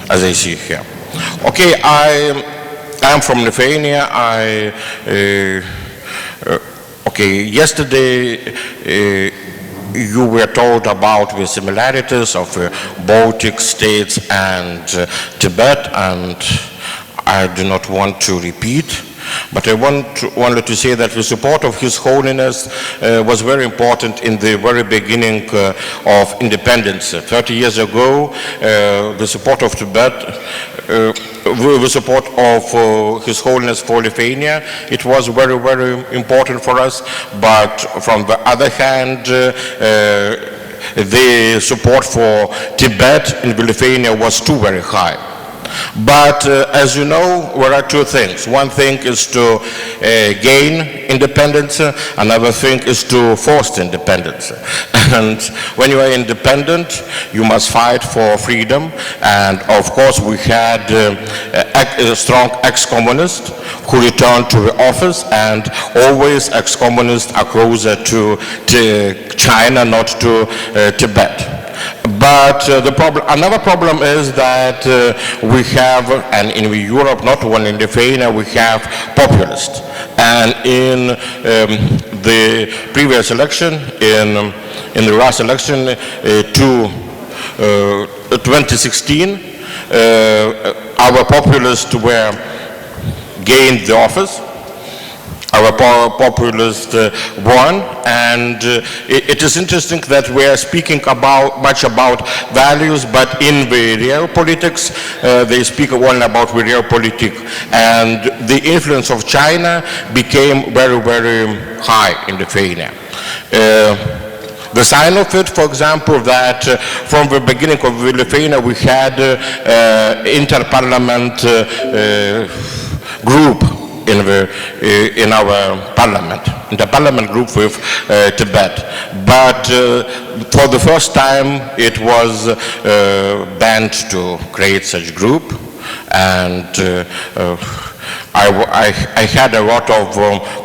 as I see here. Okay, I am from Lithuania. Okay, yesterday you were told about the similarities of Baltic states and Tibet, and I do not want to repeat. But I wanted to say that the support of His Holiness was very important in the very beginning of independence. 30 years ago, the support of Tibet, the support of His Holiness for Lithuania, it was very, very important for us. But from the other hand, the support for Tibet in Lithuania was too very high. But as you know, there are two things. One thing is to gain independence, another thing is to force independence. And when you are independent, you must fight for freedom. And of course, we had a strong ex-communist who returned to the office, and always ex-communists are closer to China, not to Tibet. But another problem is that we have, and in Europe, not only in Lithuania, we have populists. And in the previous election, in the last election to 2016, our populists were gained the office. Our populist won, and it is interesting that we are speaking much about values, but in the real politics, they speak only about the real politics, and the influence of China became very, very high in Lithuania. The sign of it, for example, that from the beginning of Lithuania we had inter-parliament group in our parliament, in the parliament group with Tibet. But for the first time it was banned to create such group, and I had a lot of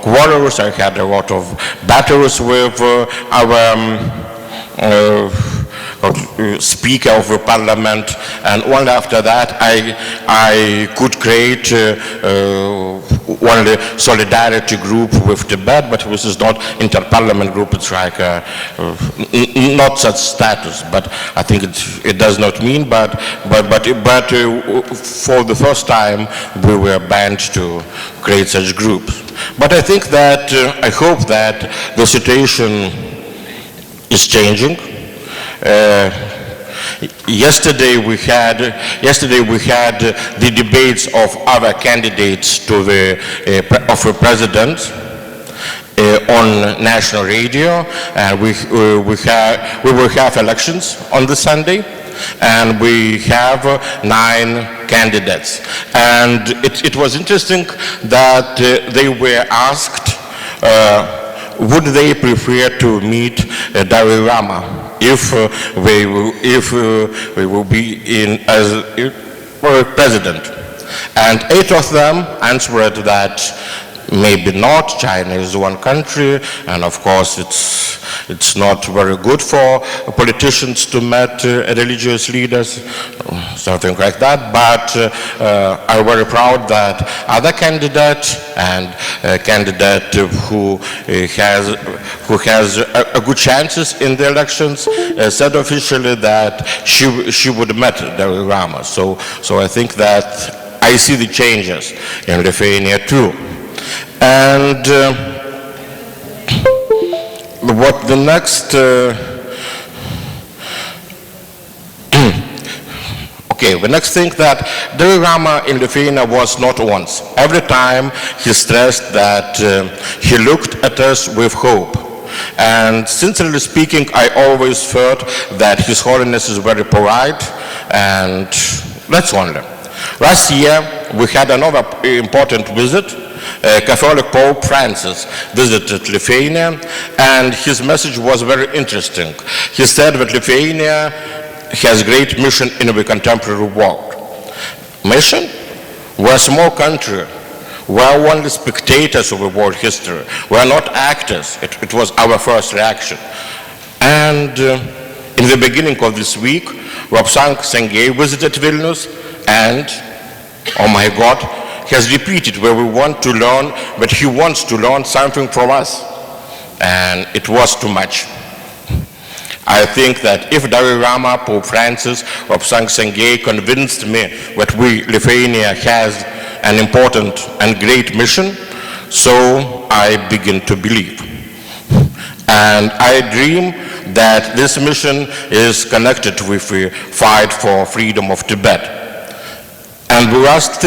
quarrels, I had a lot of battles with our Speaker of the Parliament, and only after that I could create only solidarity group with Tibet, but this is not inter-parliament group, it's like not such status, but I think it does not mean, but for the first time we were banned to create such groups. But I think that, I hope that the situation is changing. Yesterday we had the debates of other candidates to the president on national radio, and we will have elections on the Sunday, and we have 9 candidates. And it was interesting that they were asked would they prefer to meet Dalai Lama if they will be in as president. And 8 of them answered that maybe not. China is one country, and of course it's not very good for politicians to meet religious leaders, something like that. But I'm very proud that other candidate, and a candidate who has a good chances in the elections, said officially that she would meet Dalai Lama. So I think that I see the changes in Lithuania too. And what the next okay, the next thing that Dalai Lama in Lithuania was not once. Every time he stressed that he looked at us with hope. And sincerely speaking, I always thought that His Holiness is very polite, and that's only. Last year we had another important visit. Catholic Pope Francis visited Lithuania, and his message was very interesting. He said that Lithuania has great mission in the contemporary world. Mission? We're a small country. We're only spectators of the world history. We're not actors. It was our first reaction. And in the beginning of this week, Robsang Sengei visited Vilnius, and, oh my God, he has repeated where we want to learn, but he wants to learn something from us. And it was too much. I think that if Dalai Lama, Pope Francis, or Lobsang Sangye convinced me that Lithuania has an important and great mission, so I begin to believe. And I dream that this mission is connected with the fight for freedom of Tibet. And the last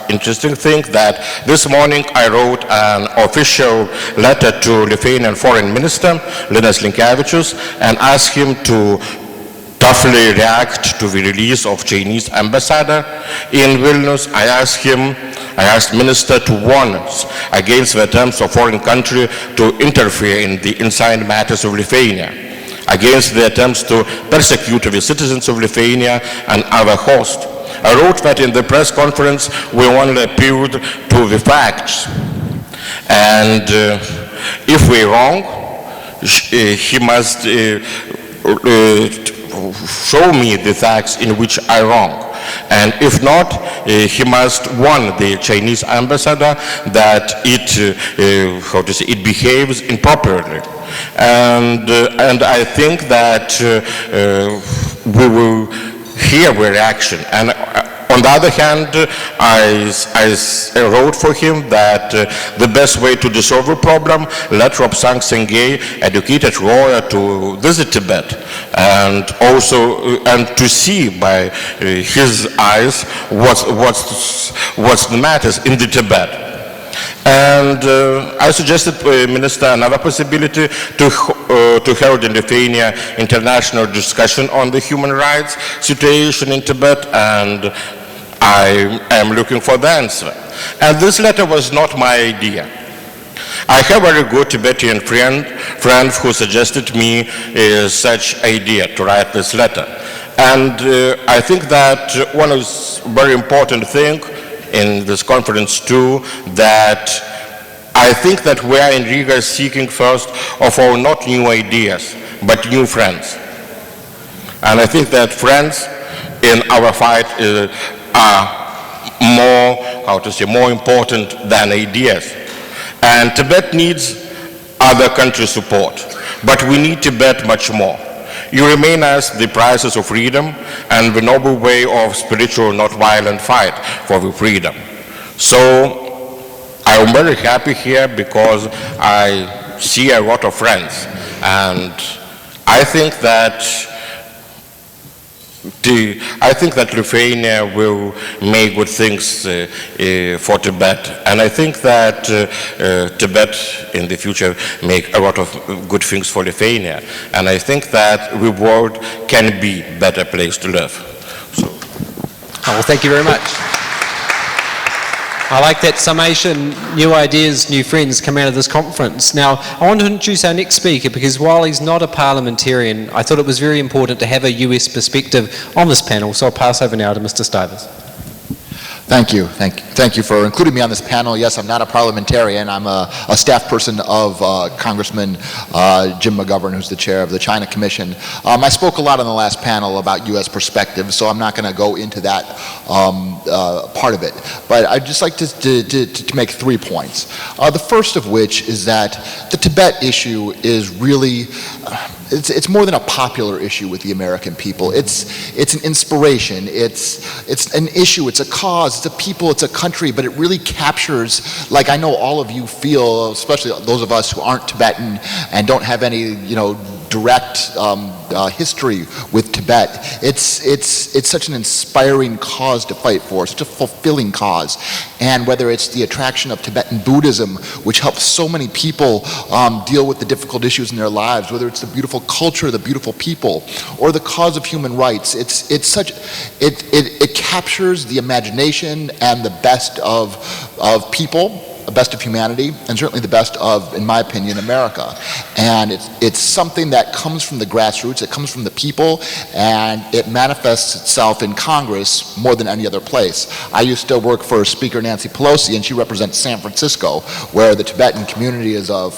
interesting thing, that this morning I wrote an official letter to Lithuanian Foreign Minister, Linas Linkevičius, and asked him to toughly react to the release of Chinese ambassador in Vilnius. I asked Minister to warn us against the attempts of foreign country to interfere in the inside matters of Lithuania, against the attempts to persecute the citizens of Lithuania and other hosts. I wrote that in the press conference we only appealed to the facts, and if we're wrong, he must show me the facts in which I'm wrong. And if not, he must warn the Chinese ambassador that it behaves improperly. And I think that we will hear the reaction. And on the other hand, I wrote for him that the best way to dissolve the problem, let Lobsang Sangye, educated lawyer, to visit Tibet and also to see by his eyes what's the matters in the Tibet. And I suggested Minister another possibility to hold in Lithuania international discussion on the human rights situation in Tibet, and I am looking for the answer. And this letter was not my idea. I have a very good Tibetan friend who suggested me such idea to write this letter. And I think that one is very important thing in this conference too, that I think that we are in Riga seeking first of all not new ideas, but new friends. And I think that friends in our fight are more important than ideas. And Tibet needs other countries' support, but we need Tibet much more. You remain as the prices of freedom and the noble way of spiritual, not violent fight for the freedom. So I'm very happy here because I see a lot of friends, and I think that Lithuania will make good things for Tibet, and I think that Tibet in the future make a lot of good things for Lithuania, and I think that the world can be a better place to live. So. Well, thank you very much. I like that summation, new ideas, new friends come out of this conference. Now, I want to introduce our next speaker because while he's not a parliamentarian, I thought it was very important to have a US perspective on this panel, so I'll pass over now to Mr. Stivers. Thank you. Thank you for including me on this panel. Yes, I'm not a parliamentarian. I'm a staff person of Congressman Jim McGovern, who's the chair of the China Commission. I spoke a lot on the last panel about U.S. perspective, so I'm not going to go into that part of it. But I'd just like to make 3 points. The first of which is that the Tibet issue is really it's more than a popular issue with the American people. It's an inspiration. It's an issue. It's a cause. It's a people. It's a country. But it really captures, like I know all of you feel, especially those of us who aren't Tibetan and don't have any, direct history with Tibet. It's such an inspiring cause to fight for, such a fulfilling cause. And whether it's the attraction of Tibetan Buddhism, which helps so many people deal with the difficult issues in their lives, whether it's the beautiful culture, the beautiful people, or the cause of human rights, it captures the imagination and the best of people, the best of humanity, and certainly the best of, in my opinion, America. And it's something that comes from the grassroots, it comes from the people, and it manifests itself in Congress more than any other place. I used to work for Speaker Nancy Pelosi, and she represents San Francisco, where the Tibetan community is a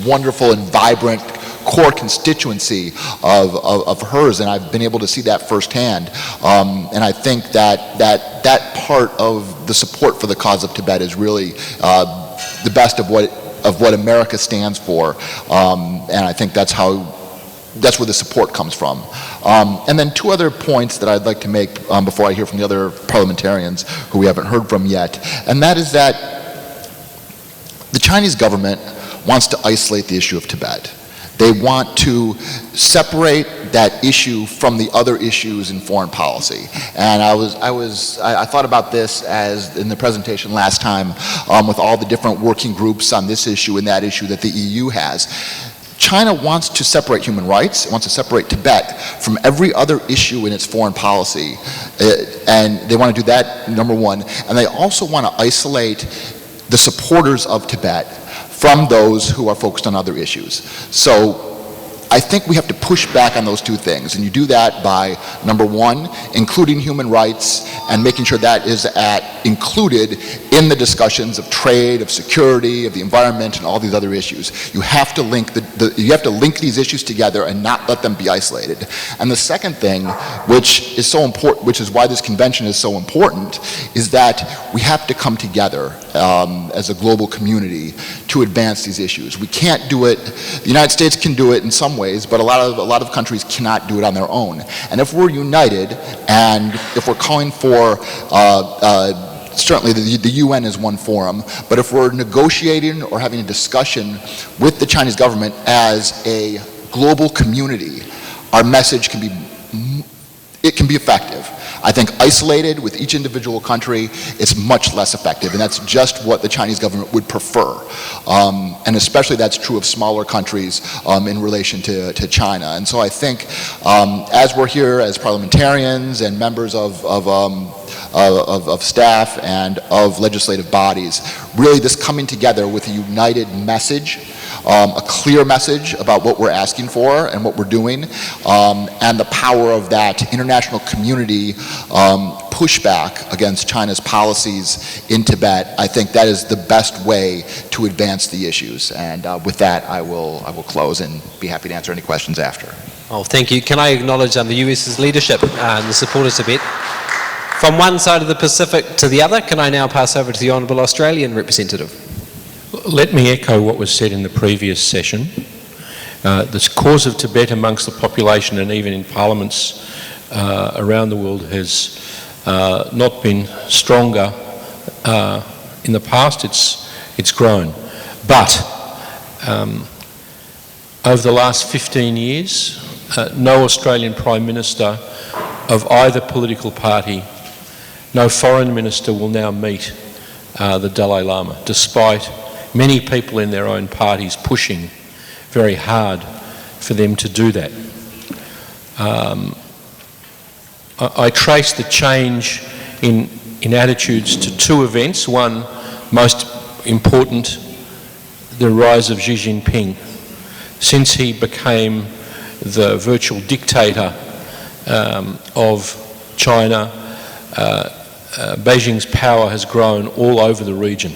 wonderful and vibrant core constituency of hers, and I've been able to see that firsthand. And I think that part of the support for the cause of Tibet is really the best of what America stands for, and I think that's where the support comes from. And then two other points that I'd like to make before I hear from the other parliamentarians who we haven't heard from yet, and that is that the Chinese government wants to isolate the issue of Tibet. They want to separate that issue from the other issues in foreign policy. And I thought about this as in the presentation last time with all the different working groups on this issue and that issue that the EU has. China wants to separate human rights, it wants to separate Tibet from every other issue in its foreign policy. And they want to do that, number one. And they also want to isolate the supporters of Tibet from those who are focused on other issues. So I think we have to push back on those two things, and you do that by, number one, including human rights and making sure that is included in the discussions of trade, of security, of the environment, and all these other issues. You have to link you have to link these issues together and not let them be isolated. And the second thing, which is so important, which is why this convention is so important, is that we have to come together as a global community to advance these issues. We can't do it. The United States can do it in some ways, but a lot of countries cannot do it on their own. And if we're united, and if we're calling for certainly the UN is one forum, but if we're negotiating or having a discussion with the Chinese government as a global community, our message can be effective. I think isolated with each individual country, it's much less effective, and that's just what the Chinese government would prefer. And especially that's true of smaller countries in relation to China. And so I think as we're here as parliamentarians and members of staff and of legislative bodies, really this coming together with a united message, a clear message about what we're asking for and what we're doing, and the power of that international community pushback against China's policies in Tibet. I think that is the best way to advance the issues. And with that, I will close and be happy to answer any questions after. Oh, thank you. Can I acknowledge the US's leadership and the support of Tibet? From one side of the Pacific to the other, can I now pass over to the Honourable Australian representative? Let me echo what was said in the previous session. The cause of Tibet amongst the population and even in parliaments around the world has not been stronger in the past. It's grown. But over the last 15 years, no Australian Prime Minister of either political party, no foreign minister will now meet the Dalai Lama, despite many people in their own parties pushing very hard for them to do that. I trace the change in attitudes to two events. One, most important, the rise of Xi Jinping. Since he became the virtual dictator of China, Beijing's power has grown all over the region.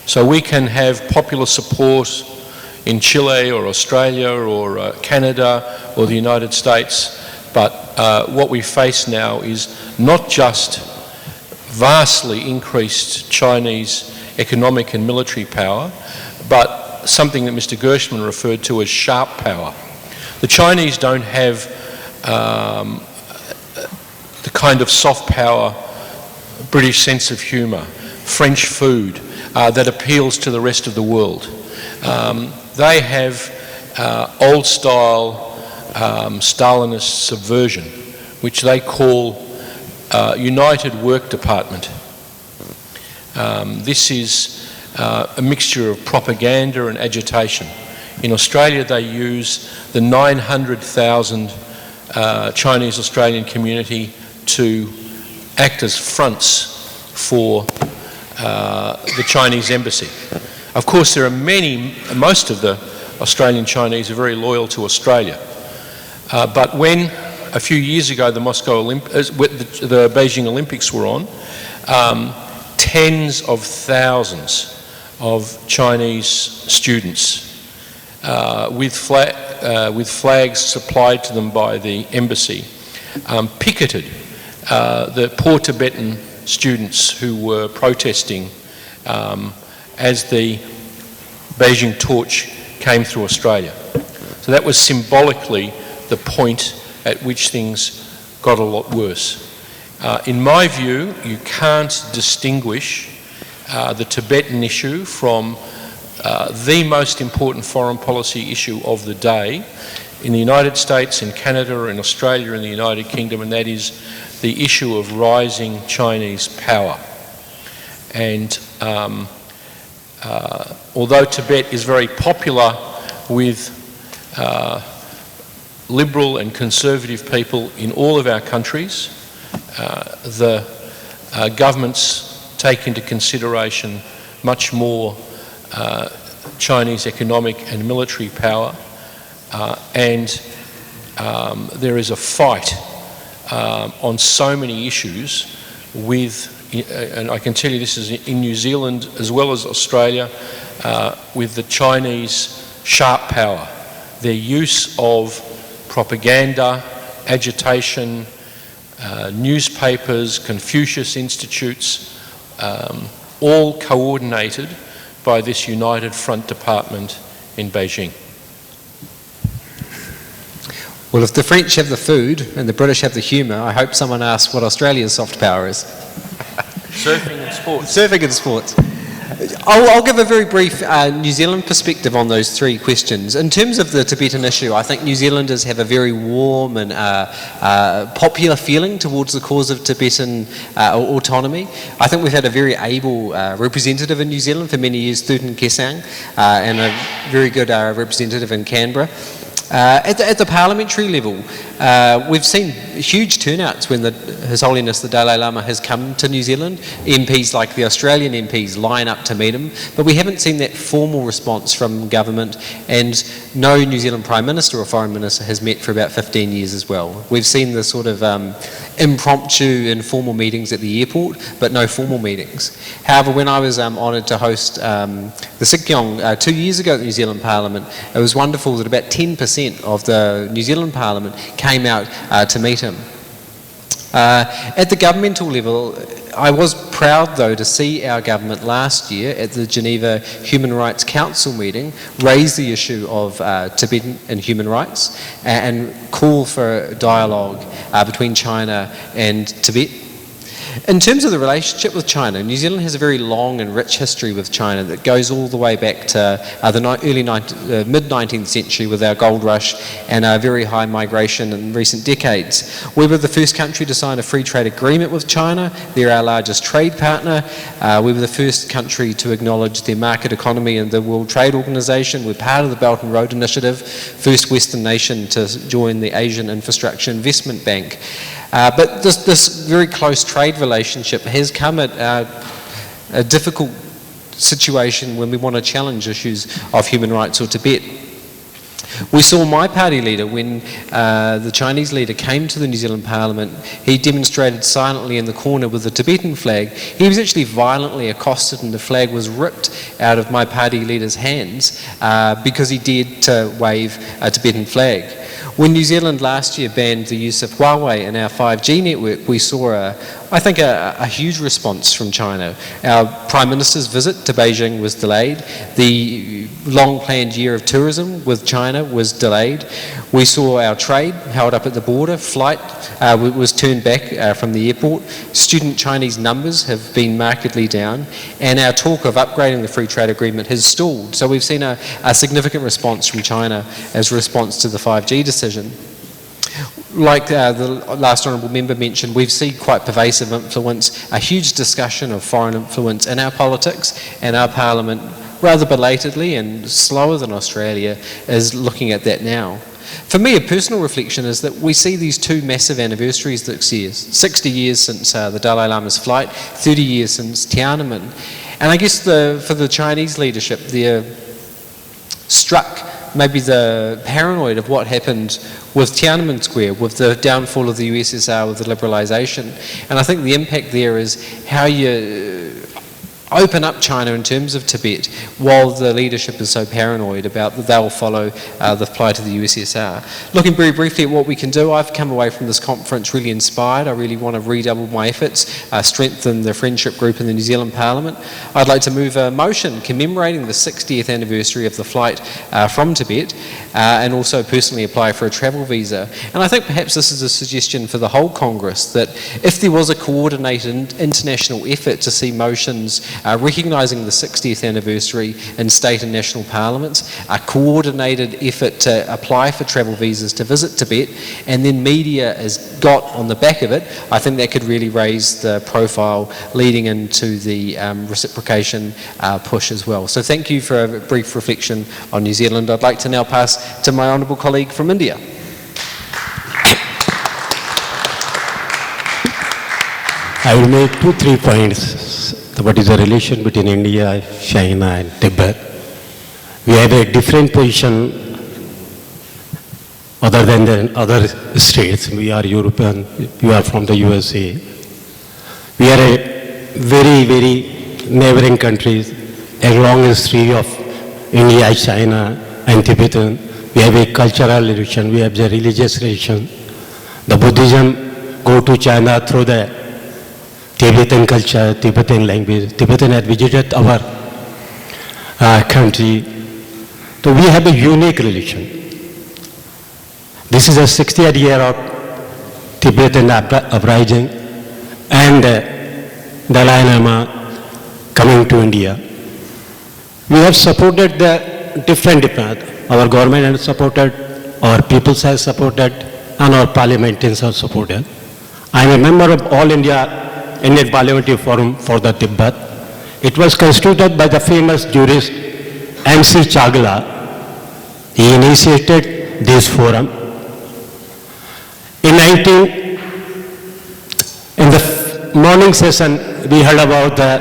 So we can have popular support in Chile or Australia or Canada or the United States, but what we face now is not just vastly increased Chinese economic and military power, but something that Mr. Gershman referred to as sharp power. The Chinese don't have the kind of soft power, British sense of humour, French food that appeals to the rest of the world. They have old-style Stalinist subversion, which they call United Work Department. This is a mixture of propaganda and agitation. In Australia, they use the 900,000 Chinese Australian community to act as fronts for the Chinese embassy. Of course, there are most of the Australian Chinese are very loyal to Australia. But when, a few years ago, the Beijing Olympics were on, tens of thousands of Chinese students with with flags supplied to them by the embassy, picketed the poor Tibetan students who were protesting as the Beijing torch came through Australia. So that was symbolically the point at which things got a lot worse. In my view, you can't distinguish the Tibetan issue from the most important foreign policy issue of the day in the United States, in Canada, in Australia, in the United Kingdom, and that is the issue of rising Chinese power. And although Tibet is very popular with liberal and conservative people in all of our countries, the governments take into consideration much more Chinese economic and military power, and there is a fight on so many issues with, and I can tell you this is in New Zealand as well as Australia, with the Chinese sharp power. Their use of propaganda, agitation, newspapers, Confucius institutes, all coordinated by this United Front Department in Beijing. Well, if the French have the food and the British have the humour, I hope someone asks what Australia's soft power is. Surfing and sports. Surfing and sports. I'll give a very brief New Zealand perspective on those three questions. In terms of the Tibetan issue, I think New Zealanders have a very warm and popular feeling towards the cause of Tibetan autonomy. I think we've had a very able representative in New Zealand for many years, Thuten Kesang, and a very good representative in Canberra. At the parliamentary level, we've seen huge turnouts when His Holiness the Dalai Lama has come to New Zealand. MPs like the Australian MPs line up to meet him, but we haven't seen that formal response from government, and no New Zealand Prime Minister or Foreign Minister has met for about 15 years as well. We've seen the sort of impromptu, informal meetings at the airport, but no formal meetings. However, when I was honoured to host the Sikyong 2 years ago at the New Zealand Parliament, it was wonderful that about 10% of the New Zealand Parliament came out to meet him. At the governmental level, I was proud though to see our government last year at the Geneva Human Rights Council meeting raise the issue of Tibetan and human rights and call for dialogue between China and Tibet. In terms of the relationship with China, New Zealand has a very long and rich history with China that goes all the way back to the mid-19th century with our gold rush and our very high migration in recent decades. We were the first country to sign a free trade agreement with China. They're our largest trade partner. We were the first country to acknowledge their market economy in the World Trade Organization. We're part of the Belt and Road Initiative, first Western nation to join the Asian Infrastructure Investment Bank. But this very close trade relationship has come at a difficult situation when we want to challenge issues of human rights or Tibet. We saw my party leader, when the Chinese leader came to the New Zealand Parliament, he demonstrated silently in the corner with the Tibetan flag. He was actually violently accosted and the flag was ripped out of my party leader's hands because he dared to wave a Tibetan flag. When New Zealand last year banned the use of Huawei in our 5G network, we saw, I think, a huge response from China. Our Prime Minister's visit to Beijing was delayed. The long-planned year of tourism with China was delayed. We saw our trade held up at the border. Flight was turned back from the airport. Student Chinese numbers have been markedly down. And our talk of upgrading the free trade agreement has stalled. So we've seen a significant response from China as a response to the 5G decision. Like the last honourable member mentioned, we've seen quite pervasive influence, a huge discussion of foreign influence in our politics, and our parliament, rather belatedly and slower than Australia, is looking at that now. For me, a personal reflection is that we see these two massive anniversaries this year, 60 years since the Dalai Lama's flight, 30 years since Tiananmen. And I guess for the Chinese leadership, they're struck maybe the paranoid of what happened with Tiananmen Square, with the downfall of the USSR, with the liberalisation. And I think the impact there is how you open up China in terms of Tibet while the leadership is so paranoid about that they'll follow the plight of the USSR. Looking very briefly at what we can do, I've come away from this conference really inspired. I really want to redouble my efforts, strengthen the friendship group in the New Zealand Parliament. I'd like to move a motion commemorating the 60th anniversary of the flight from Tibet and also personally apply for a travel visa. And I think perhaps this is a suggestion for the whole Congress that if there was a coordinated international effort to see motions recognising the 60th anniversary in state and national parliaments, a coordinated effort to apply for travel visas to visit Tibet, and then media has got on the back of it, I think that could really raise the profile leading into the reciprocation push as well. So thank you for a brief reflection on New Zealand. I'd like to now pass to my honourable colleague from India. I will make 2-3 points. What is the relation between India, China and Tibet? We have a different position other than the other states. We are European, we are from the USA. We are a very, very neighboring countries, a long history of India, China and Tibetan. We have a cultural relation, we have the religious relation. The Buddhism go to China through the Tibetan culture, Tibetan language. Tibetan had visited our country. So we have a unique relation. This is the 60th year of Tibetan uprising and Dalai Lama coming to India. We have supported the different, our government has supported, our peoples have supported, and our parliamentarians have supported. I am a member of All India Indian Parliamentary Forum for the Tibet. It was constituted by the famous jurist M.C. Chagla. He initiated this forum. In the morning session, we heard about the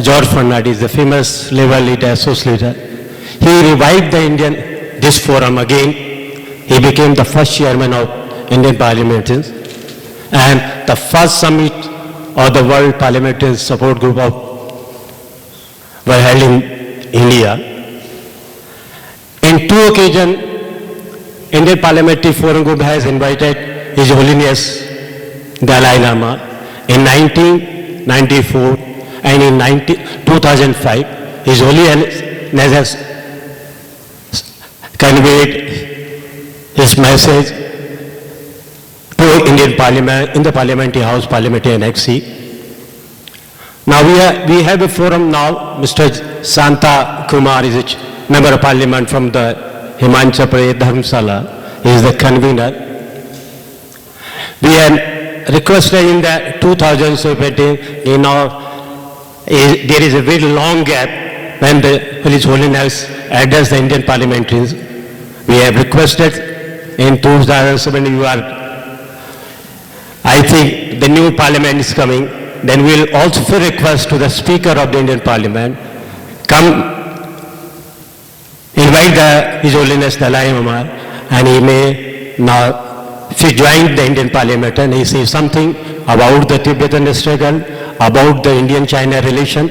George Fernandez, the famous Labour leader, socialist leader. He revived this forum again. He became the first chairman of Indian Parliamentarians and the first summit of the World Parliamentary Support Group were held in India. In 2 occasions, Indian Parliamentary Forum Group has invited His Holiness Dalai Lama in 1994 and in 2005. His Holiness has conveyed his message to Indian Parliament, in the Parliamentary House, Parliamentary Annex-C. Now we have a forum now. Mr. Santa Kumar is a Member of Parliament from the Himachal Pradesh Dharamsala. He is the convener. We have requested in the 2017, there is a very long gap when His Holiness addressed the Indian parliamentarians. We have requested in 2017, I think the new parliament is coming, then we will also request to the Speaker of the Indian Parliament, invite His Holiness Dalai Lama, and he may now join the Indian Parliament and he say something about the Tibetan struggle, about the Indian-China relation.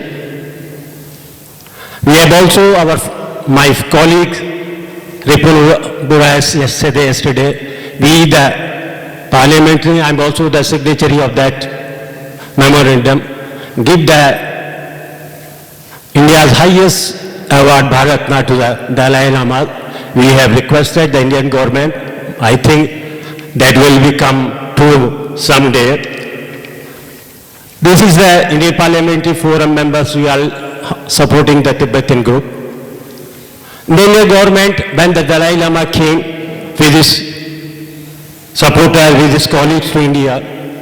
We have also my colleague Ripul Buras yesterday, we the parliamentary, I am also the signatory of that memorandum, give the India's highest award Bharat Ratna to the Dalai Lama. We have requested the Indian government, I think that will become true someday. This is the Indian Parliamentary Forum members, we are supporting the Tibetan group. Then the government, when the Dalai Lama came with his supporters, with his colleagues to India,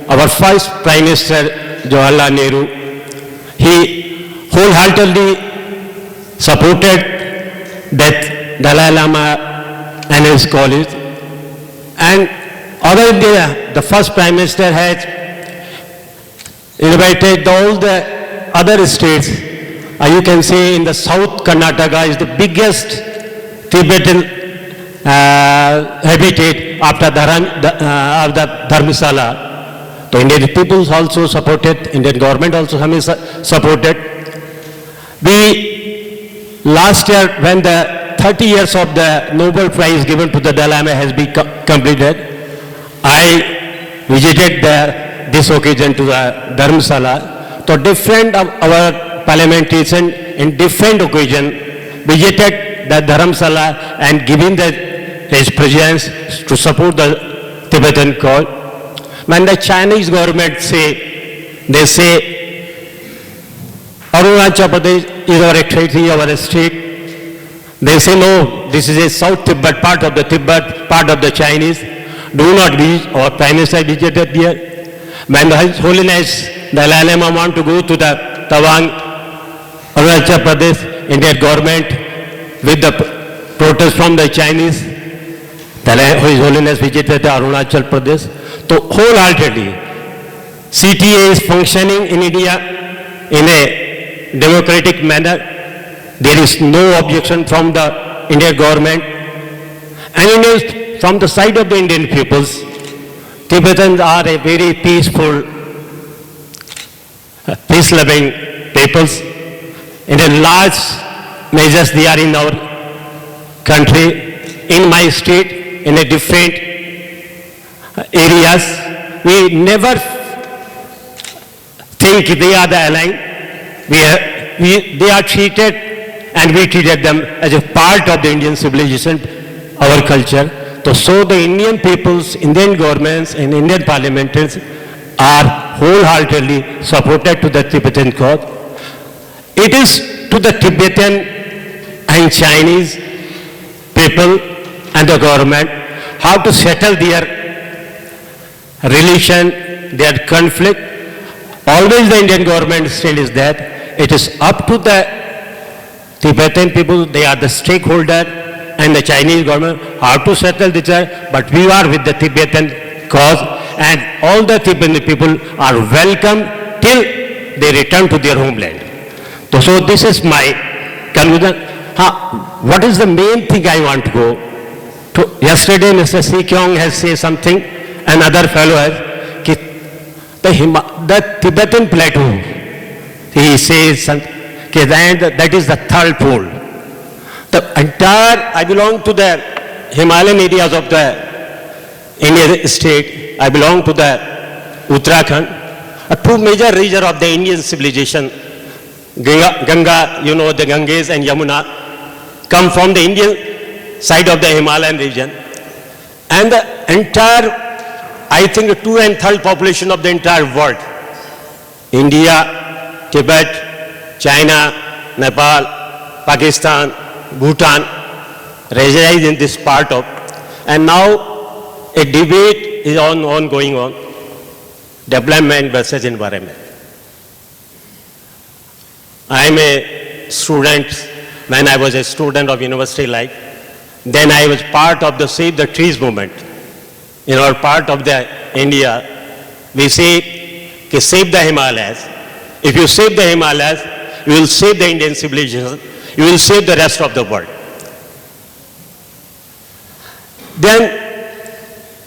our first Prime Minister, Jawaharlal Nehru, he wholeheartedly supported that Dalai Lama and his colleagues. And other India, the first Prime Minister has invited all the other states. You can say in the South Karnataka is the biggest Tibetan habitat after the Dharamsala. The Indian people also supported, Indian government also supported. We, last year when the 30 years of the Nobel Prize given to the Dalai Lama has been completed, I visited this occasion to the Dharamsala. So different of our parliamentarians in different occasion visited the Dharamsala and giving his presence to support the Tibetan cause. When the Chinese government they say Arunachal Pradesh is our territory, our state. They say no, this is a South Tibet, part of the Tibet, part of the Chinese. Do not visit. Our Prime Minister visited here. When His Holiness Dalai Lama want to go to the Tawang, Arunachal Pradesh, Indian government with the protest from the Chinese, His Holiness visited the Arunachal Pradesh. So wholeheartedly, CTA is functioning in India in a democratic manner. There is no objection from the Indian government. And it is from the side of the Indian peoples. Tibetans are a very peaceful, peace-loving peoples. In a large measures they are in our country. In my state, in a different areas, we never think they are the ally. They are treated and we treated them as a part of the Indian civilization, our culture. So the Indian peoples, Indian governments and Indian parliamentarians are wholeheartedly supported to the Tibetan cause. It is to the Tibetan and Chinese people and the government how to settle their relation, their conflict. Always the Indian government still is that it is up to the Tibetan people, they are the stakeholder, and the Chinese government how to settle this, but we are with the Tibetan cause, and all the Tibetan people are welcome till they return to their homeland. So this is my conclusion. What is the main thing I want to go to? Yesterday Mr. Si Kyong has said something, another fellow has, the Tibetan plateau, he says that is the third pole. The entire, I belong to the Himalayan areas of the Indian state. I belong to the Uttarakhand, two major regions of the Indian civilization. Ganga, you know, the Ganges and Yamuna come from the Indian side of the Himalayan region. And the entire, I think, 2/3 population of the entire world, India, Tibet, China, Nepal, Pakistan, Bhutan, reside in this part of, and now a debate is going on, development versus environment. I am a student, when I was a student of university life, then I was part of the Save the Trees movement. In our part of the India, we say, save the Himalayas. If you save the Himalayas, you will save the Indian civilization, you will save the rest of the world. Then,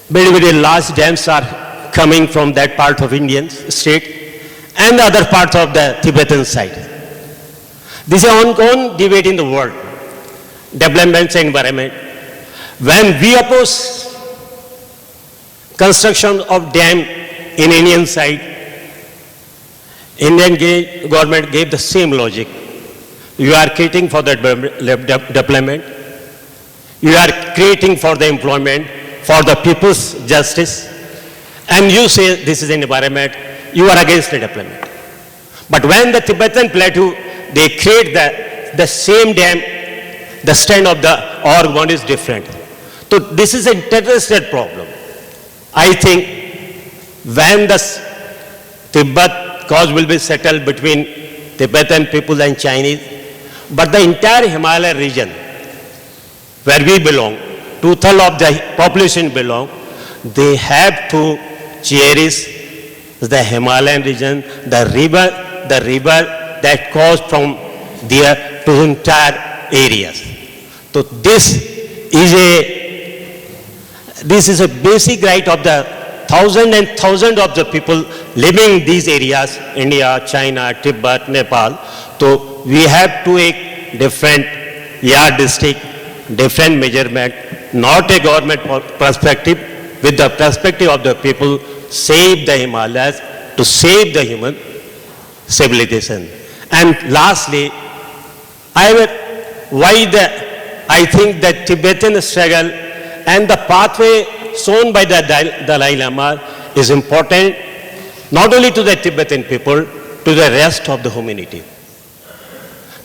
very, very large dams are coming from that part of Indian state and the other parts of the Tibetan side. This is an ongoing debate in the world, development and environment. When we oppose construction of dam in Indian side, Indian government gave the same logic. You are creating for the development, you are creating for the employment, for the people's justice, and you say this is an environment, you are against the development. But when the Tibetan plateau, they create the same dam, the stand of the organ is different. So this is an interested problem. I think when the Tibet cause will be settled between Tibetan people and Chinese, but the entire Himalaya region where we belong, 2/3 of the population belong, they have to cherish the Himalayan region, the river that goes from there to entire areas. So this is a basic right of the thousands and thousands of the people living in these areas, India, China, Tibet, Nepal. So we have to take different yardstick, different measurement, not a government perspective, with the perspective of the people, save the Himalayas, to save the human civilization. And lastly, I think that Tibetan struggle and the pathway shown by the Dalai Lama is important, not only to the Tibetan people, to the rest of the humanity.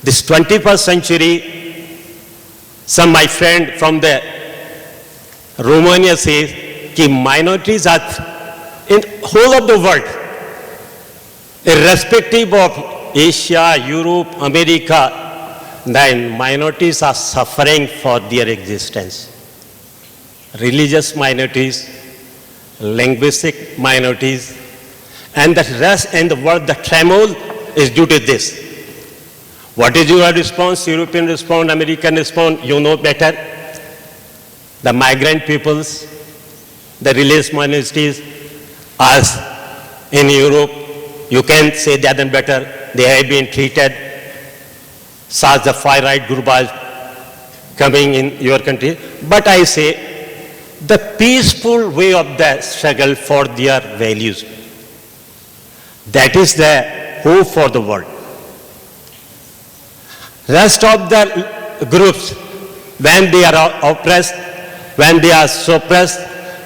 This 21st century, some my friend from the Romania says, that minorities are in whole of the world, irrespective of Asia, Europe, America, then minorities are suffering for their existence. Religious minorities, linguistic minorities, and the rest in the world, the tremor is due to this. What is your response? European response, American response, you know better. The migrant peoples, the religious minorities, us in Europe, you can say that and better, they have been treated, such the far-right group are coming in your country. But I say, the peaceful way of the struggle for their values, that is the hope for the world. Rest of the groups, when they are oppressed, when they are suppressed,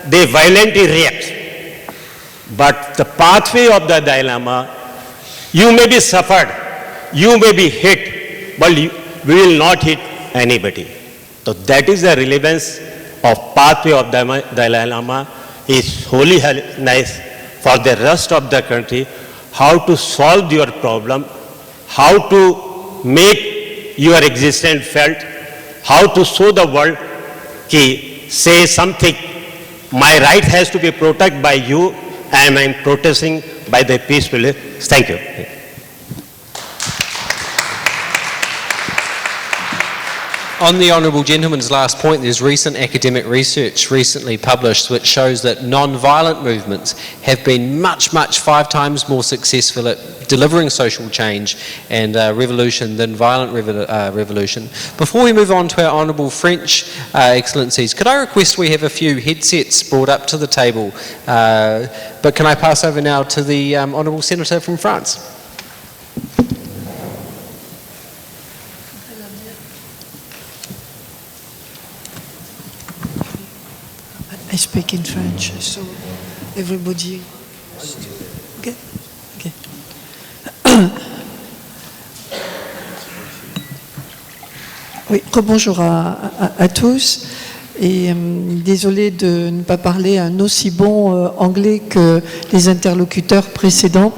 they violently react. But the pathway of the Dalai Lama, you may be suffered, you may be hit, but we will not hit anybody. So that is the relevance of pathway of the Dalai Lama. Is wholly nice for the rest of the country, how to solve your problem, how to make your existence felt, how to show the world, say something, my right has to be protected by you, and I am protesting by the peaceful. Thank you. On the Honourable Gentleman's last point, there's recent academic research recently published which shows that non-violent movements have been much 5 times more successful at delivering social change and revolution than violent revolution. Before we move on to our Honourable French Excellencies, could I request we have a few headsets brought up to the table? But can I pass over now to the Honourable Senator from France? I speak in French, so everybody. Okay. Okay. Oui, rebonjour à tous. Et désolé de ne pas parler un aussi bon anglais que les interlocuteurs précédents,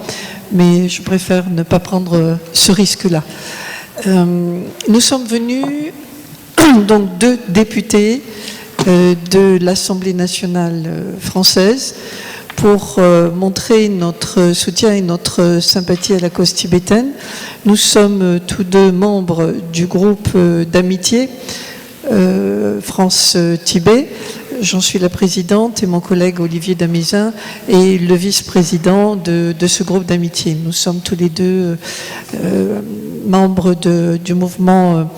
mais je préfère ne pas prendre ce risque-là. Nous sommes venus, donc 2 députés de l'Assemblée nationale française pour montrer notre soutien et notre sympathie à la cause tibétaine. Nous sommes tous 2 membres du groupe d'amitié France-Tibet. J'en suis la présidente et mon collègue Olivier Damizin est le vice-président de ce groupe d'amitié. Nous sommes tous les 2 membres du mouvement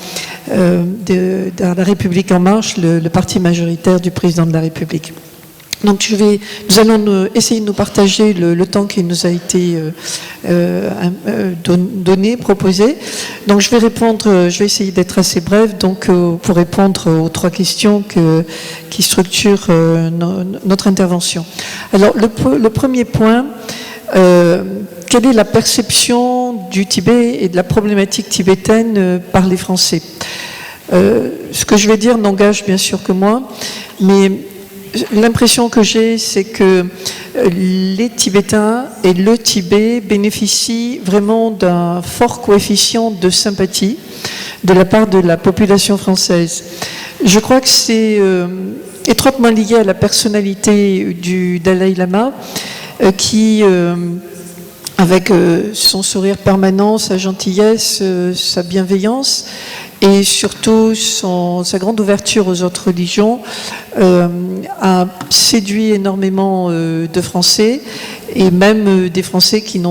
de la République en marche, le parti majoritaire du président de la République. Donc nous allons essayer de nous partager le temps qui nous a été donné, proposé. Donc je vais essayer d'être assez brève donc pour répondre aux 3 questions qui structurent notre intervention. Alors le premier point, quelle est la perception du Tibet et de la problématique tibétaine par les Français? Ce que je vais dire n'engage bien sûr que moi, mais l'impression que j'ai, c'est que les Tibétains et le Tibet bénéficient vraiment d'un fort coefficient de sympathie de la part de la population française. Je crois que c'est étroitement lié à la personnalité du Dalai Lama, qui, avec son sourire permanent, sa gentillesse, sa bienveillance, et surtout sa grande ouverture aux autres religions a séduit énormément de Français et même des Français qui ne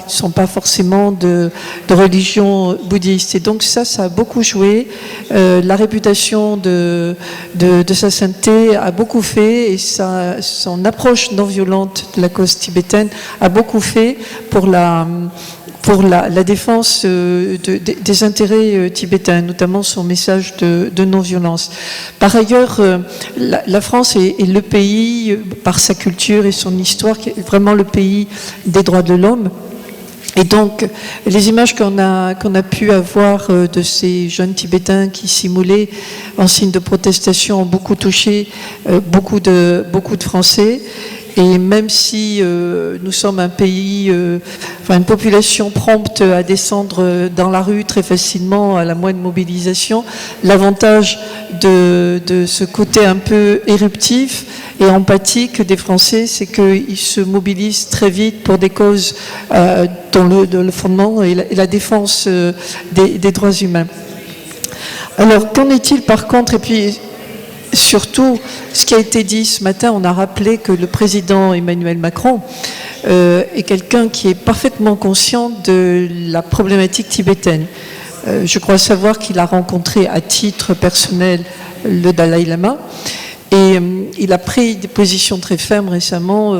sont pas forcément de religion bouddhiste. Et donc ça a beaucoup joué. La réputation de sa sainteté a beaucoup fait, et son approche non violente de la cause tibétaine a beaucoup fait pour la défense des intérêts tibétains, notamment son message de non-violence. Par ailleurs, la France est le pays, par sa culture et son histoire, qui est vraiment le pays des droits de l'homme. Et donc, les images qu'on a pu avoir de ces jeunes Tibétains qui simulaient en signe de protestation ont beaucoup touché beaucoup de Français. Et même si nous sommes un pays, une population prompte à descendre dans la rue très facilement à la moindre mobilisation, l'avantage de ce côté un peu éruptif et empathique des Français, c'est qu'ils se mobilisent très vite pour des causes dont le fondement est la défense des droits humains. Alors, qu'en est-il par contre, et puis surtout, ce qui a été dit ce matin, on a rappelé que le président Emmanuel Macron est quelqu'un qui est parfaitement conscient de la problématique tibétaine. Je crois savoir qu'il a rencontré à titre personnel le Dalai Lama, et il a pris des positions très fermes récemment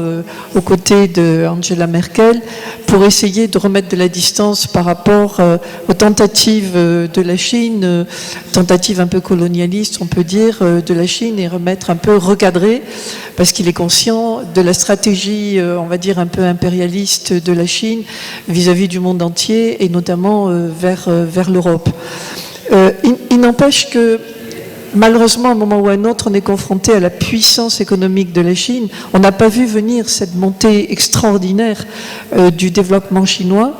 aux côtés de Angela Merkel pour essayer de remettre de la distance par rapport aux tentatives de la Chine, tentatives un peu colonialistes, on peut dire, de la Chine, et remettre un peu recadré, parce qu'il est conscient de la stratégie, on va dire, un peu impérialiste de la Chine vis-à-vis du monde entier, et notamment vers l'Europe. Il n'empêche que malheureusement, à un moment ou à un autre, on est confronté à la puissance économique de la Chine. On n'a pas vu venir cette montée extraordinaire du développement chinois,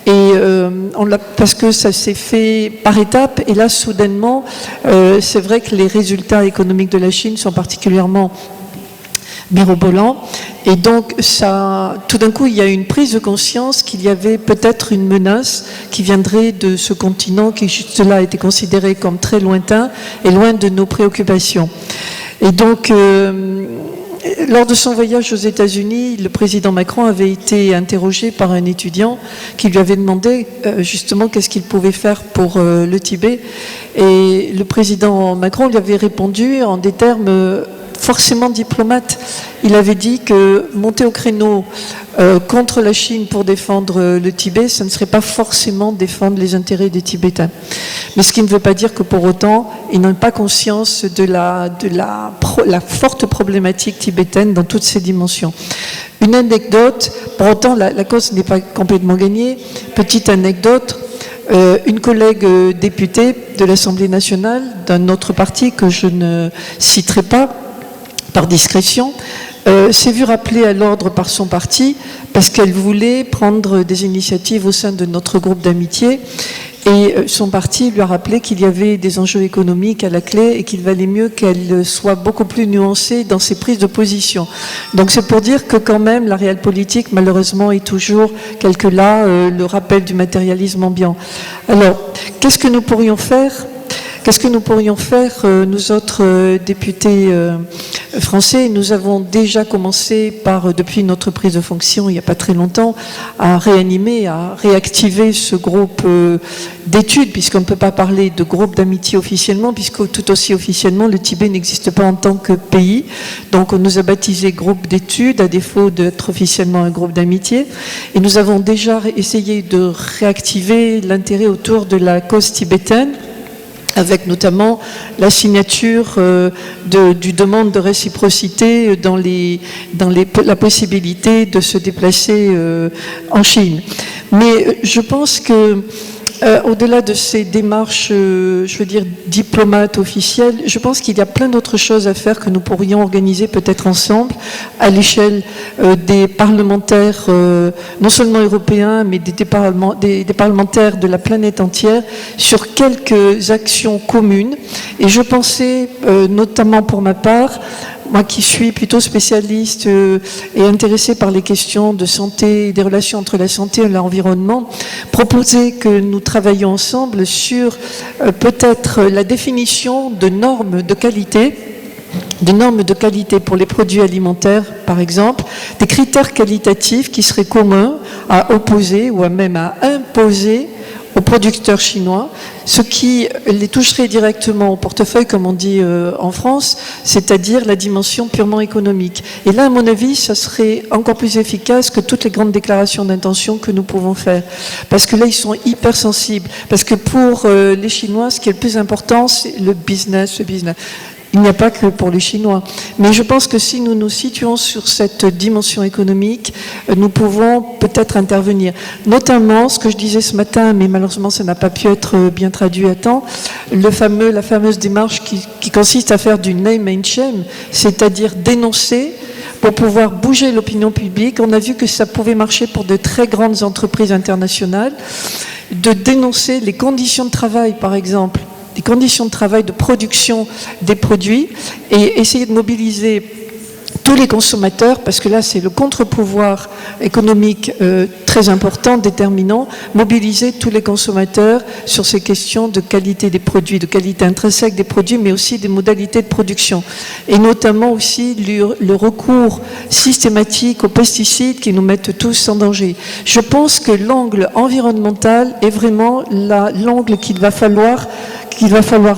et parce que ça s'est fait par étapes. Et là, soudainement, c'est vrai que les résultats économiques de la Chine sont particulièrement mirobolant, et donc tout d'un coup il y a une prise de conscience qu'il y avait peut-être une menace qui viendrait de ce continent qui juste là était considéré comme très lointain et loin de nos préoccupations. Et donc lors de son voyage aux États-Unis, le président Macron avait été interrogé par un étudiant qui lui avait demandé justement qu'est-ce qu'il pouvait faire pour le Tibet, et le président Macron lui avait répondu en des termes forcément diplomate. Il avait dit que monter au créneau contre la Chine pour défendre le Tibet, ça ne serait pas forcément défendre les intérêts des Tibétains. Mais ce qui ne veut pas dire que pour autant, ils n'ont pas conscience de la forte problématique tibétaine dans toutes ses dimensions. Une anecdote, pour autant la cause n'est pas complètement gagnée. Petite anecdote, une collègue députée de l'Assemblée nationale d'un autre parti que je ne citerai pas, par discrétion, s'est vue rappeler à l'ordre par son parti parce qu'elle voulait prendre des initiatives au sein de notre groupe d'amitié, et son parti lui a rappelé qu'il y avait des enjeux économiques à la clé et qu'il valait mieux qu'elle soit beaucoup plus nuancée dans ses prises de position. Donc c'est pour dire que quand même la réelle politique malheureusement est toujours quelque là, le rappel du matérialisme ambiant. Alors qu'est-ce que nous pourrions faire ? Nous autres députés français? Nous avons déjà commencé depuis notre prise de fonction, il n'y a pas très longtemps, à réanimer, à réactiver ce groupe d'études, puisqu'on ne peut pas parler de groupe d'amitié officiellement, puisque tout aussi officiellement, le Tibet n'existe pas en tant que pays. Donc on nous a baptisé groupe d'études, à défaut d'être officiellement un groupe d'amitié. Et nous avons déjà essayé de réactiver l'intérêt autour de la cause tibétaine, avec notamment la signature du demande de réciprocité dans la possibilité de se déplacer en Chine. Mais je pense que au-delà de ces démarches, je veux dire, diplomates officielles, je pense qu'il y a plein d'autres choses à faire que nous pourrions organiser peut-être ensemble à l'échelle des parlementaires, non seulement européens, mais des parlementaires de la planète entière, sur quelques actions communes. Et je pensais, notamment pour ma part, moi qui suis plutôt spécialiste et intéressée par les questions de santé, des relations entre la santé et l'environnement, proposer que nous travaillions ensemble sur peut-être la définition de normes de qualité de qualité pour les produits alimentaires, par exemple, des critères qualitatifs qui seraient communs à opposer ou même à imposer aux producteurs chinois, ce qui les toucherait directement au portefeuille, comme on dit en France, c'est-à-dire la dimension purement économique. Et là, à mon avis, ça serait encore plus efficace que toutes les grandes déclarations d'intention que nous pouvons faire. Parce que là, ils sont hypersensibles. Parce que pour les Chinois, ce qui est le plus important, c'est le business. Il n'y a pas que pour les Chinois. Mais je pense que si nous nous situons sur cette dimension économique, nous pouvons peut-être intervenir. Notamment, ce que je disais ce matin, mais malheureusement ça n'a pas pu être bien traduit à temps, la fameuse démarche qui consiste à faire du name and shame, c'est-à-dire dénoncer pour pouvoir bouger l'opinion publique. On a vu que ça pouvait marcher pour de très grandes entreprises internationales, de dénoncer les conditions de travail, par exemple, les conditions de travail, de production des produits, et essayer de mobiliser tous les consommateurs, parce que là c'est le contre-pouvoir économique très important, déterminant, mobiliser tous les consommateurs sur ces questions de qualité des produits, de qualité intrinsèque des produits, mais aussi des modalités de production. Et notamment aussi le recours systématique aux pesticides qui nous mettent tous en danger. Je pense que l'angle environnemental est vraiment l'angle qu'il va falloir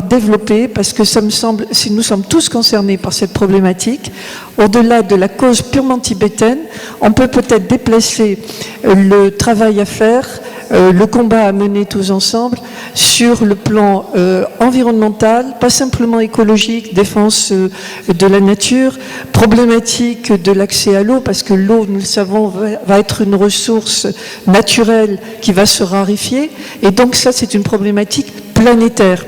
développer, parce que ça me semble, si nous sommes tous concernés par cette problématique, au-delà de la cause purement tibétaine, on peut peut-être déplacer le travail à faire, le combat à mener tous ensemble sur le plan environnemental, pas simplement écologique, défense de la nature, problématique de l'accès à l'eau, parce que l'eau, nous le savons, va être une ressource naturelle qui va se raréfier, et donc ça c'est une problématique planétaire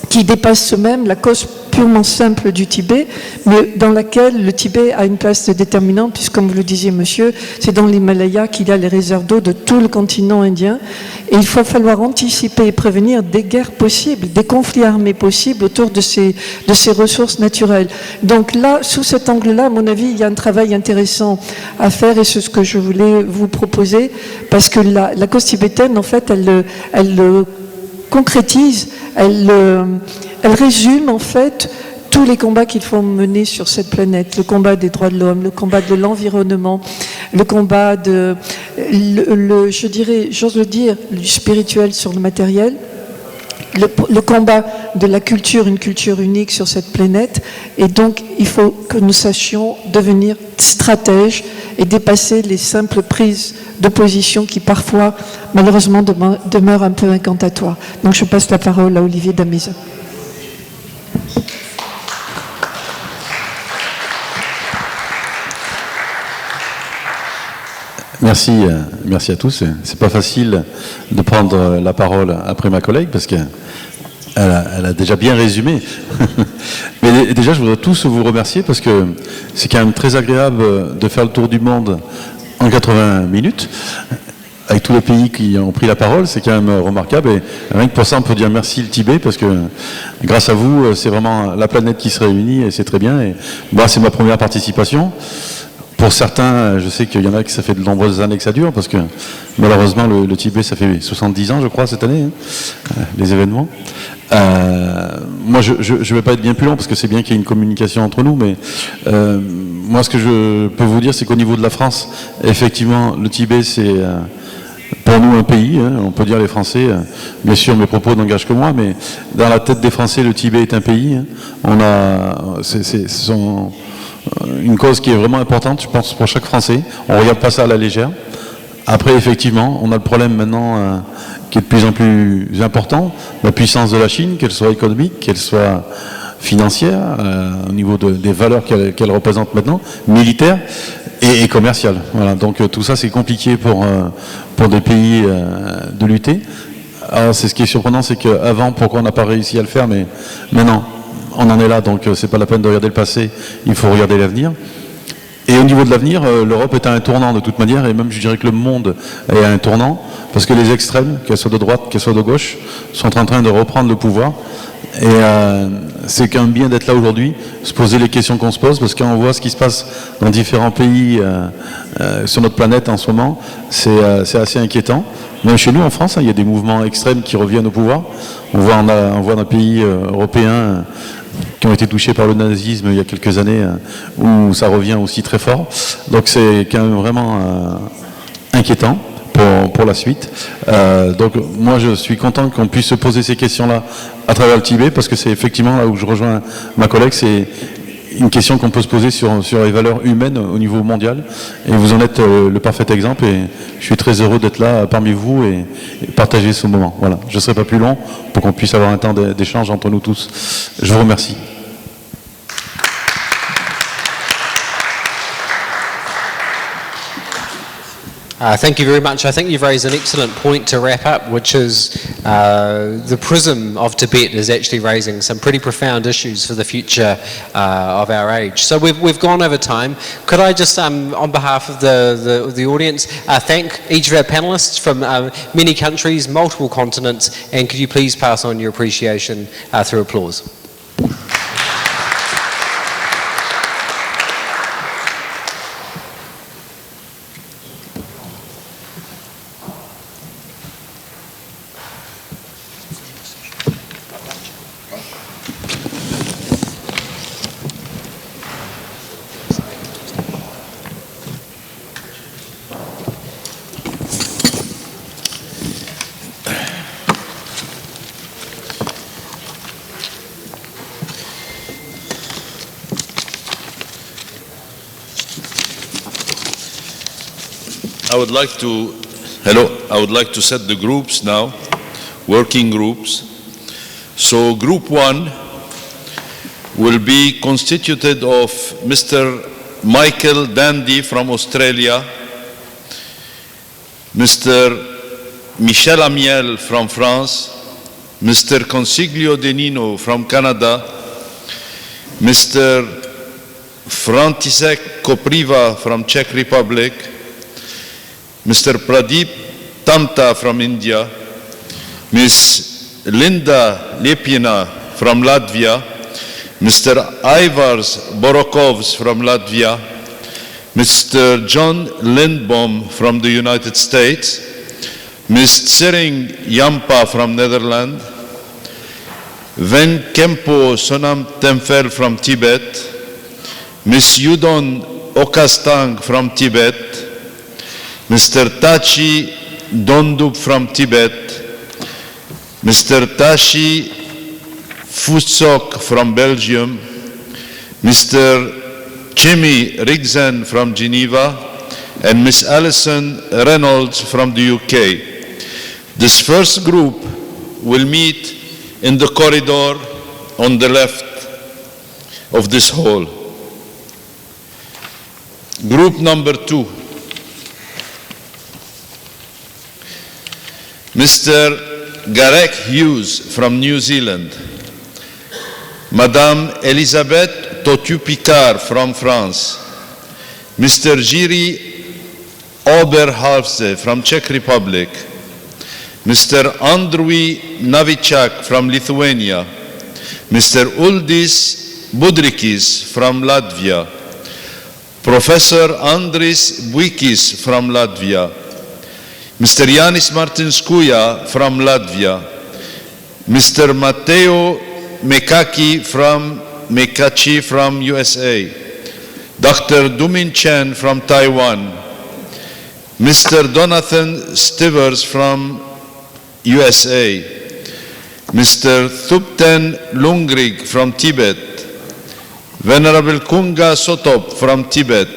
qui dépasse même la cause purement simple du Tibet, mais dans laquelle le Tibet a une place déterminante, puisque, comme vous le disiez, monsieur, c'est dans l'Himalaya qu'il y a les réserves d'eau de tout le continent indien. Et il va falloir anticiper et prévenir des guerres possibles, des conflits armés possibles autour de ces ressources naturelles. Donc là, sous cet angle-là, à mon avis, il y a un travail intéressant à faire, et c'est ce que je voulais vous proposer, parce que la cause tibétaine, en fait, elle concrétise, elle résume en fait tous les combats qu'il faut mener sur cette planète, le combat des droits de l'homme, le combat de l'environnement, le combat je dirais, j'ose le dire, du spirituel sur le matériel, le combat de la culture, une culture unique sur cette planète. Et donc il faut que nous sachions devenir stratèges et dépasser les simples prises de position qui parfois malheureusement demeurent un peu incantatoires. Donc je passe la parole à Olivier Dameza. Merci à tous. C'est pas facile de prendre la parole après ma collègue parce qu'elle a déjà bien résumé. Mais déjà, je voudrais tous vous remercier parce que c'est quand même très agréable de faire le tour du monde en 80 minutes. Avec tous les pays qui ont pris la parole, c'est quand même remarquable. Et rien que pour ça, on peut dire merci le Tibet, parce que grâce à vous, c'est vraiment la planète qui se réunit, et c'est très bien. Et moi, c'est ma première participation. Pour certains, je sais qu'il y en a qui ça fait de nombreuses années que ça dure, parce que malheureusement, le Tibet, ça fait 70 ans, je crois, cette année, les événements. Moi, je ne vais pas être bien plus long, parce que c'est bien qu'il y ait une communication entre nous, mais moi, ce que je peux vous dire, c'est qu'au niveau de la France, effectivement, le Tibet, c'est pour nous un pays, hein, on peut dire les Français, bien sûr mes propos n'engagent que moi, mais dans la tête des Français, le Tibet est un pays. Hein. C'est une cause qui est vraiment importante, je pense, pour chaque Français. On ne regarde pas ça à la légère. Après, effectivement, on a le problème maintenant qui est de plus en plus important, la puissance de la Chine, qu'elle soit économique, qu'elle soit financière, au niveau des valeurs qu'elle représente maintenant, militaire et commerciale. Voilà, donc tout ça, c'est compliqué pour des pays de lutter. Alors, ce qui est surprenant, c'est qu'avant, pourquoi on n'a pas réussi à le faire, mais maintenant, on en est là, donc c'est pas la peine de regarder le passé, il faut regarder l'avenir. Et au niveau de l'avenir, l'Europe est à un tournant de toute manière, et même je dirais que le monde est à un tournant, parce que les extrêmes, qu'elles soient de droite, qu'elles soient de gauche, sont en train de reprendre le pouvoir. Et c'est quand même bien d'être là aujourd'hui, se poser les questions qu'on se pose, parce que quand on voit ce qui se passe dans différents pays sur notre planète en ce moment, c'est assez inquiétant. Même chez nous en France, il y a des mouvements extrêmes qui reviennent au pouvoir. On voit dans les pays européens qui ont été touchés par le nazisme il y a quelques années, où ça revient aussi très fort. Donc c'est quand même vraiment inquiétant pour la suite. Donc moi je suis content qu'on puisse se poser ces questions-là à travers le Tibet, parce que c'est effectivement là où je rejoins ma collègue, c'est une question qu'on peut se poser sur les valeurs humaines au niveau mondial, et vous en êtes le parfait exemple, et je suis très heureux d'être là parmi vous et partager ce moment. Voilà, je ne serai pas plus long pour qu'on puisse avoir un temps d'échange entre nous tous. Je vous remercie. Thank you very much. I think you've raised an excellent point to wrap up, which is the prism of Tibet is actually raising some pretty profound issues for the future of our age. So we've gone over time. Could I just, on behalf of the audience, thank each of our panelists from many countries, multiple continents, and could you please pass on your appreciation through applause? I would like to set the groups now, working groups. So group 1 will be constituted of Mr. Michael Dandy from Australia, Mr. Michel Amiel from France, Mr. Consiglio De Nino from Canada, Mr. František Kopriva from Czech Republic, Mr. Pradeep Tamta from India, Ms. Linda Lepina from Latvia, Mr. Ivars Borokovs from Latvia, Mr. John Lindbom from the United States, Ms. Tsering Yampa from Netherlands, Ven Kempo Sonam Temfer from Tibet, Ms. Yudon Okastang from Tibet, Mr. Tachi Dondup from Tibet, Mr. Tashi Futsok from Belgium, Mr. Jimmy Rigzen from Geneva, and Ms. Alison Reynolds from the UK. This first group will meet in the corridor on the left of this hall. Group number 2. Mr. Gareth Hughes from New Zealand, Madame Elisabeth Totu-Picard from France, Mr. Jiri Oberhalse from Czech Republic, Mr. Andrei Navichak from Lithuania, Mr. Uldis Budrikis from Latvia, Professor Andris Buikis from Latvia, Mr. Yanis Martinskuja from Latvia, Mr. Matteo Mekachi from USA, Dr. Dumin Chen from Taiwan, Mr. Donathan Stivers from USA, Mr. Thupten Lungrig from Tibet, Venerable Kunga Sotop from Tibet,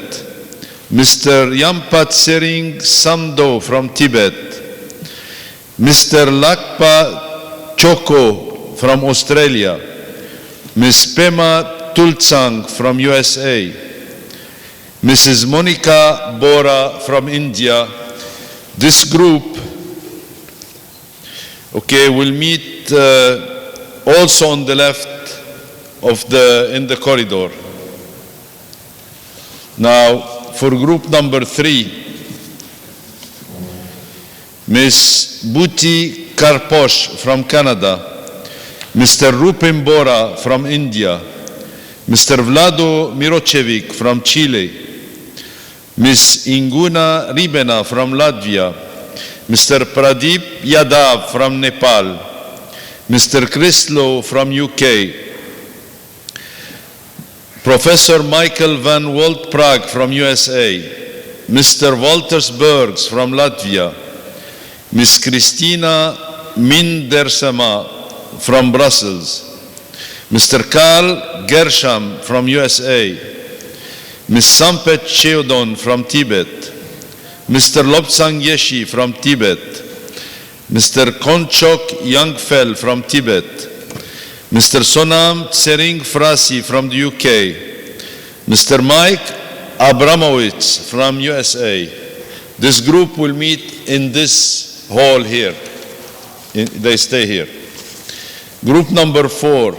Mr. Yampat Sering Samdo from Tibet, Mr. Lakpa Choko from Australia, Ms. Pema Tultsang from USA, Mrs. Monica Bora from India. This group, will meet also on the left of in the corridor. Now, for group number 3, Ms. Bhuti Karposh from Canada, Mr. Rupin Bora from India, Mr. Vlado Mirocevic from Chile, Ms. Inguna Ribena from Latvia, Mr. Pradeep Yadav from Nepal, Mr. Krislo from UK, Professor Michael van Walt Prague from USA, Mr. Walters Bergs from Latvia, Ms. Christina Mindersema from Brussels, Mr. Karl Gersham from USA, Ms. Sampet Cheodon from Tibet, Mr. Lobsang Yeshi from Tibet, Mr. Konchok Yangfel from Tibet, Mr. Sonam Tsering Frasi from the UK, Mr. Mike Abramowitz from USA. This group will meet in this hall here. They stay here. Group number 4,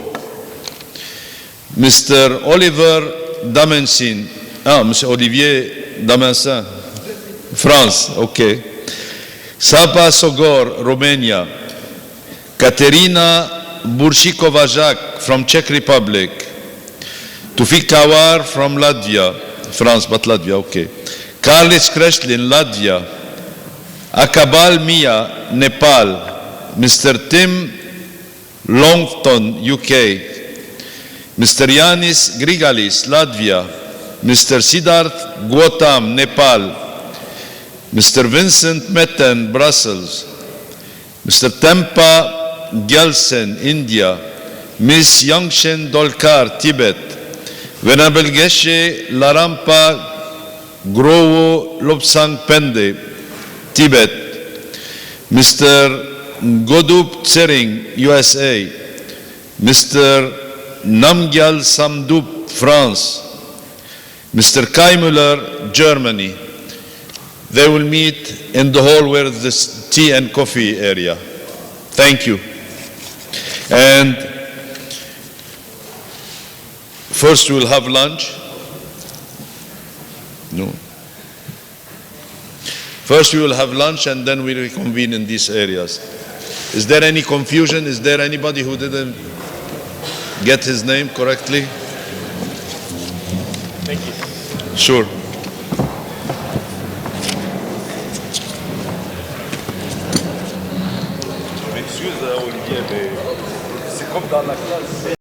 Mr. Oliver Damensin. Mr. Olivier Damensin, France, okay. Sapa Sogor, Romania. Katerina Burshikova-Jacques from Czech Republic. Tufik Kawar from Latvia, France, but Latvia, okay. Karlis Kreslin, Latvia. Akabal Mia, Nepal. Mr. Tim Longton, UK. Mr. Yanis Grigalis, Latvia. Mr. Siddharth Gautam, Nepal. Mr. Vincent Metten, Brussels. Mr. Tempa Gyaltsen, India. Ms. Yangshen Dolkar, Tibet. Venerable Geshe Larampa Grovo Lobsang Pende, Tibet. Mr. Godup Tsering, USA. Mr. Namgyal Samdup, France. Mr. Kai Müller, Germany. They will meet in the hall where this tea and coffee area. Thank you. And first we will have lunch. No. First we will have lunch and then we will reconvene in these areas. Is there any confusion? Is there anybody who didn't get his name correctly? Thank you. Sure. M'excuse Olivier, mais c'est comme dans la classe.